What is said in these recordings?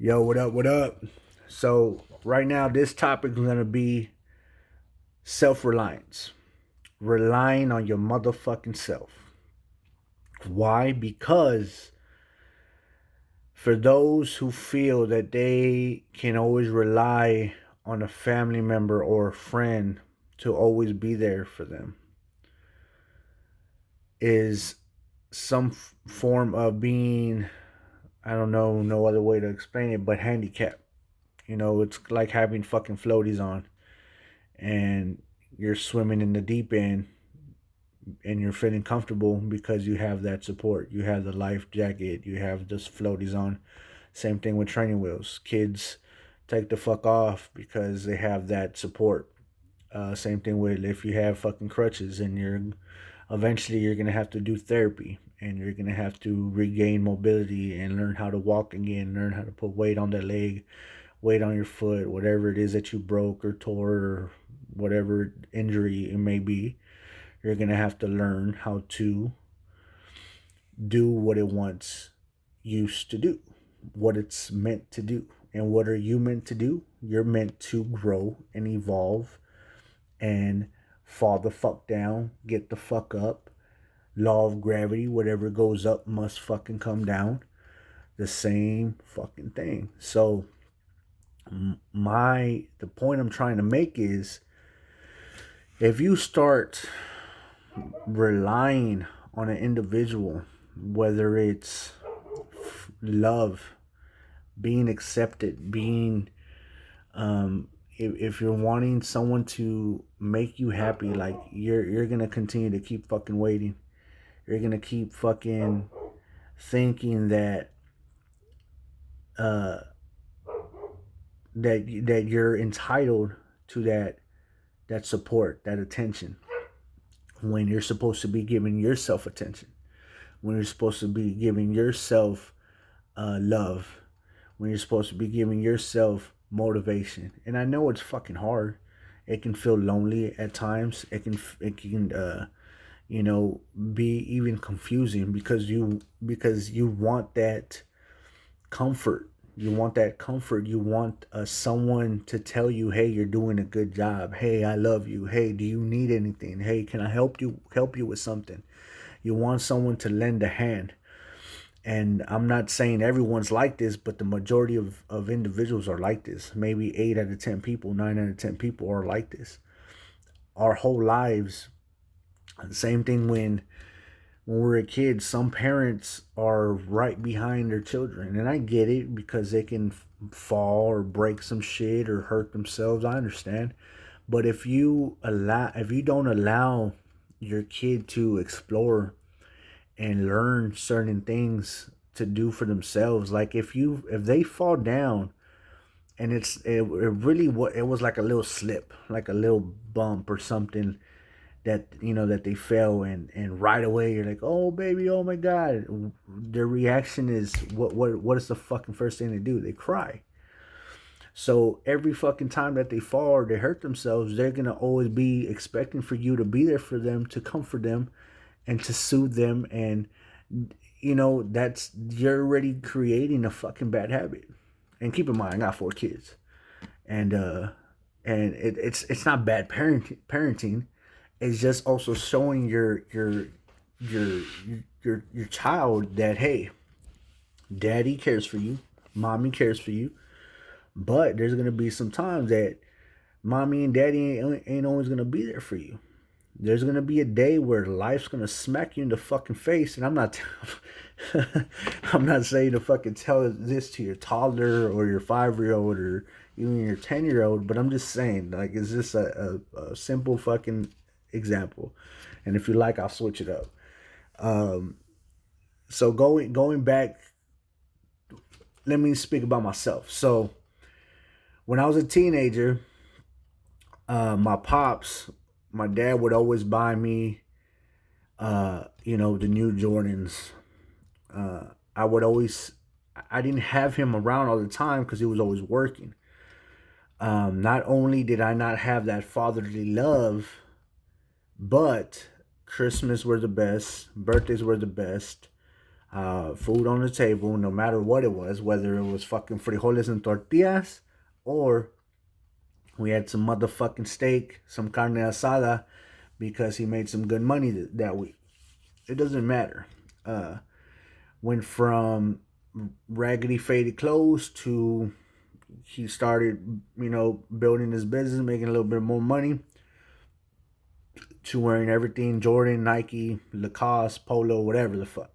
Yo, what up? What up? So, right now, this topic is going to be self reliance, relying on your motherfucking self. Why? Because for those who feel that they can always rely on a family member or a friend to always be there for them, is some form of being, I don't know, no other way to explain it, but handicapped. It's like having fucking floaties on and you're swimming in the deep end and you're feeling comfortable because you have that support. You have the life jacket, you have just floaties on. Same thing with training wheels. Kids take the fuck off because they have that support. Same thing with if you have fucking crutches and you're gonna have to do therapy and you're gonna have to regain mobility and learn how to walk again, learn how to put weight on that leg, weight on your foot, whatever it is that you broke or tore or whatever injury it may be. You're going to have to learn how to do what it once used to do, what it's meant to do. And what are you meant to do? You're meant to grow and evolve and fall the fuck down, get the fuck up. Law of gravity, whatever goes up must fucking come down. The same fucking thing. So the point I'm trying to make is if you start relying on an individual, whether it's love, being accepted, being, if you're wanting someone to make you happy, like you're gonna continue to keep fucking waiting. You're gonna keep fucking thinking that uh that you're entitled to that support, that attention, when you're supposed to be giving yourself attention, when you're supposed to be giving yourself love, when you're supposed to be giving yourself motivation. And I know it's fucking hard. It can feel lonely at times. It can be even confusing because you want that comfort. You want that comfort. You want someone to tell you, "Hey, you're doing a good job. Hey, I love you. Hey, do you need anything? Hey, can I help you with something?" You want someone to lend a hand. And I'm not saying everyone's like this, but the majority of individuals are like this. Maybe 8 out of 10 people, 9 out of 10 people are like this. Our whole lives. The same thing when we're a kid, some parents are right behind their children. And I get it because they can fall or break some shit or hurt themselves. I understand. But if you don't allow your kid to explore and learn certain things to do for themselves, like if they fall down and it really what it was like a little slip, like a little bump or something, that they fell, and right away you're like, "Oh baby, oh my god." Their reaction is what is the fucking first thing they do? They cry. So every fucking time that they fall or they hurt themselves, they're gonna always be expecting for you to be there for them, to comfort them and to soothe them. And that's you're already creating a fucking bad habit. And keep in mind, I got 4 kids. And it's not bad parenting. It's just also showing your your child that, hey, daddy cares for you, mommy cares for you, but there's gonna be some times that mommy and daddy ain't always gonna be there for you. There's gonna be a day where life's gonna smack you in the fucking face, and I'm not, I'm not saying to fucking tell this to your toddler or your 5-year old or even your 10-year old, but I'm just saying, like, it's just a simple fucking example, and if you like, I'll switch it up. Um, so going back, let me speak about myself. So when I was a teenager, my pops, my dad would always buy me, the new Jordans. I would always, I didn't have him around all the time because he was always working. Not only did I not have that fatherly love, but Christmas were the best, birthdays were the best. food on the table, no matter what it was, whether it was fucking frijoles and tortillas, or we had some motherfucking steak, some carne asada, because he made some good money that week. It doesn't matter. Uh, went from raggedy, faded clothes to he started, building his business, making a little bit more money, to wearing everything Jordan, Nike, Lacoste, Polo, whatever the fuck.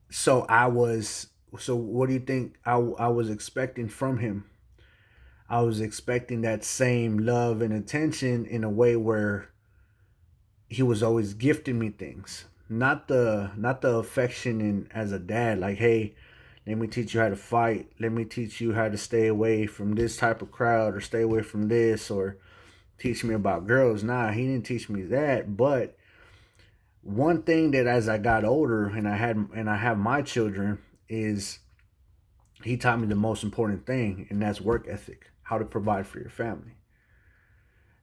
So what do you think I was expecting from him? I was expecting that same love and attention in a way where he was always gifting me things. Not the affection in as a dad, like, hey, let me teach you how to fight. Let me teach you how to stay away from this type of crowd, or stay away from this, or teach me about girls. Nah, he didn't teach me that. But one thing that, as I got older and I have my children, is he taught me the most important thing, and that's work ethic. How to provide for your family.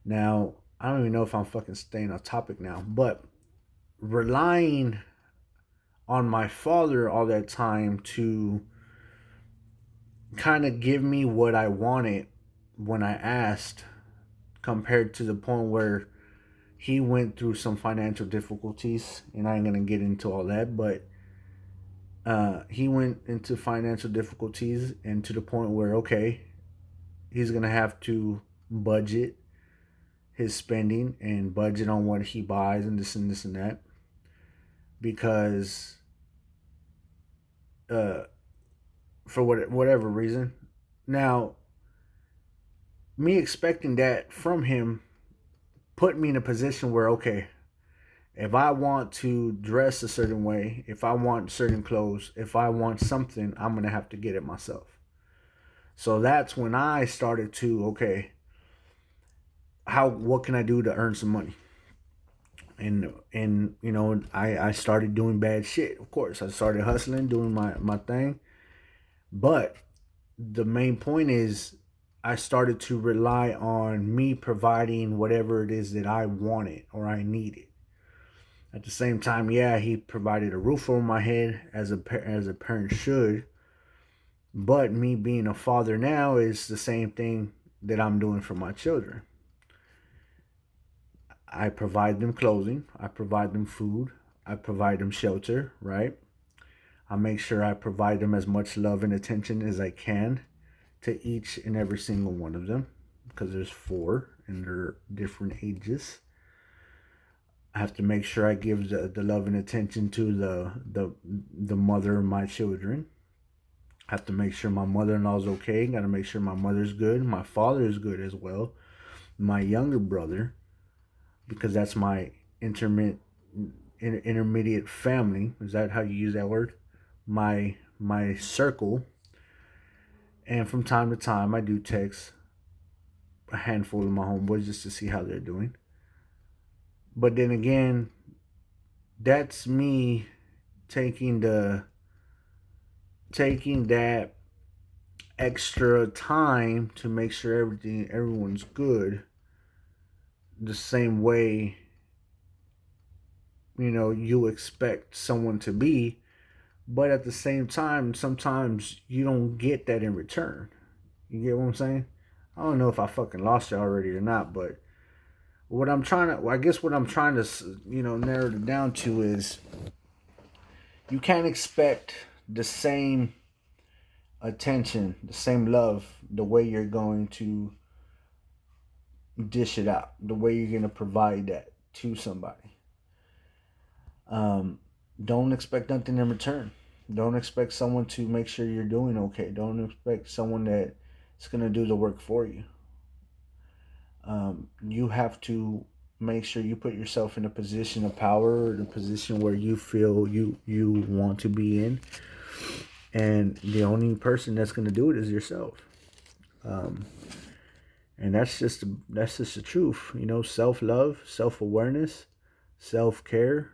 Now, I don't even know if I'm fucking staying on topic now, but relying on my father all that time to kind of give me what I wanted when I asked, compared to the point where he went through some financial difficulties, and I ain't gonna get into all that, but he went into financial difficulties, and to the point where, okay, he's gonna have to budget his spending and budget on what he buys and this and this and that, because uh, for whatever reason. Now, me expecting that from him put me in a position where, okay, if I want to dress a certain way, if I want certain clothes, if I want something, I'm gonna have to get it myself. So that's when I started to, okay, what can I do to earn some money? And I started doing bad shit. Of course, I started hustling, doing my thing. But the main point is, I started to rely on me providing whatever it is that I wanted or I needed. At the same time, yeah, he provided a roof over my head, as a parent should. But me being a father now is the same thing that I'm doing for my children. I provide them clothing, I provide them food, I provide them shelter, right? I make sure I provide them as much love and attention as I can to each and every single one of them, because there's four and they're different ages. I have to make sure I give the love and attention to the mother of my children. I have to make sure my mother-in-law is okay. Got to make sure my mother's good. My father is good as well. My younger brother, because that's my intermediate family. Is that how you use that word? My circle. And from time to time, I do text a handful of my homeboys just to see how they're doing. But then again, that's me taking that extra time to make sure everyone's good, the same way you expect someone to be. But at the same time, sometimes you don't get that in return. You get what I'm saying? I don't know if I fucking lost you already or not, but I guess what I'm trying to narrow it down to is, you can't expect the same attention, the same love, the way you're going to dish it out, the way you're going to provide that to somebody. Don't expect nothing in return. Don't expect someone to make sure you're doing okay. Don't expect someone that's going to do the work for you. You have to make sure you put yourself in a position of power, or the position where you feel you want to be in, and the only person that's going to do it is yourself. And that's just the truth. Self love, self awareness, self care.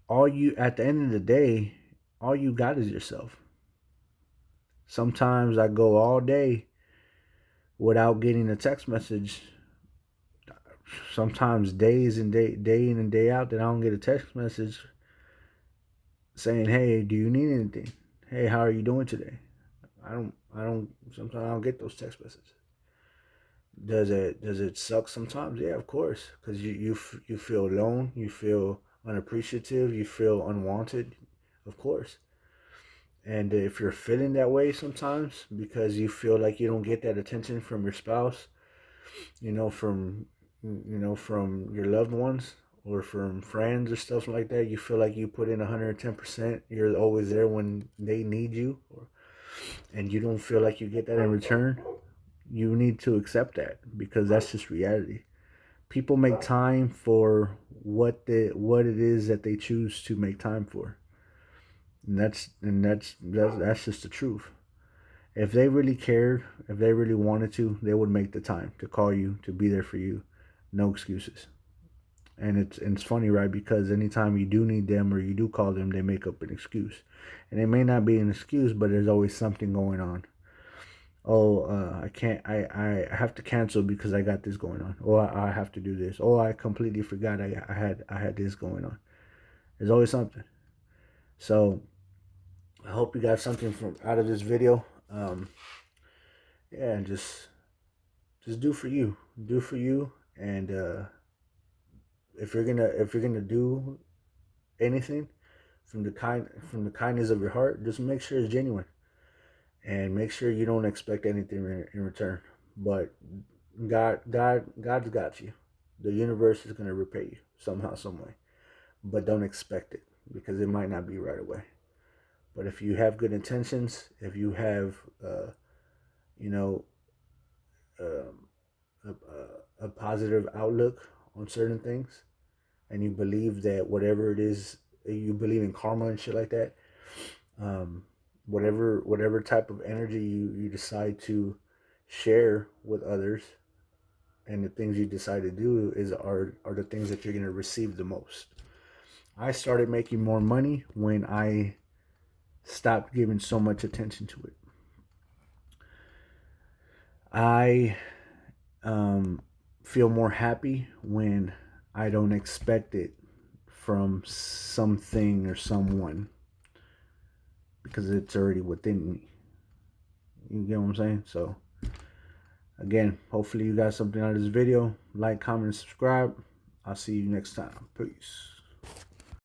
All you At the end of the day, all you got is yourself. Sometimes I go all day without getting a text message sometimes days and day in and day out that I don't get a text message saying, "Hey, do you need anything? Hey, how are you doing today?" I don't. Sometimes I don't get those text messages. Does it suck sometimes? Yeah, of course, because you feel alone, you feel unappreciative, you feel unwanted, of course. And if you're feeling that way sometimes because you feel like you don't get that attention from your spouse, from your loved ones or from friends or stuff like that, you feel like you put in 110%, you're always there when they need you, and you don't feel like you get that in return, you need to accept that because that's just reality. People make time for what it is that they choose to make time for. And that's just the truth. If they really cared, if they really wanted to, they would make the time to call you, to be there for you. No excuses. And it's funny, right? Because anytime you do need them or you do call them, they make up an excuse. And it may not be an excuse, but there's always something going on. Oh, I can't. I have to cancel because I got this going on. Or I have to do this. Oh, I completely forgot I had this going on. There's always something. So I hope you got something from out of this video. Yeah, and just do for you. Do for you. And if you're gonna do anything from the kindness of your heart, just make sure it's genuine and make sure you don't expect anything in return. But God's got you. The universe is gonna repay you somehow, some way. But don't expect it because it might not be right away. But if you have good intentions, if you have, you know, um, a positive outlook on certain things, and you believe that whatever it is, you believe in karma and shit like that, um, whatever type of energy you decide to share with others, and the things you decide to do are the things that you're gonna receive the most. I started making more money when I stopped giving so much attention to it. I um, feel more happy when I don't expect it from something or someone because it's already within me. You get what I'm saying? So, again, hopefully you got something out of this video. Like, comment, and subscribe. I'll see you next time. Peace.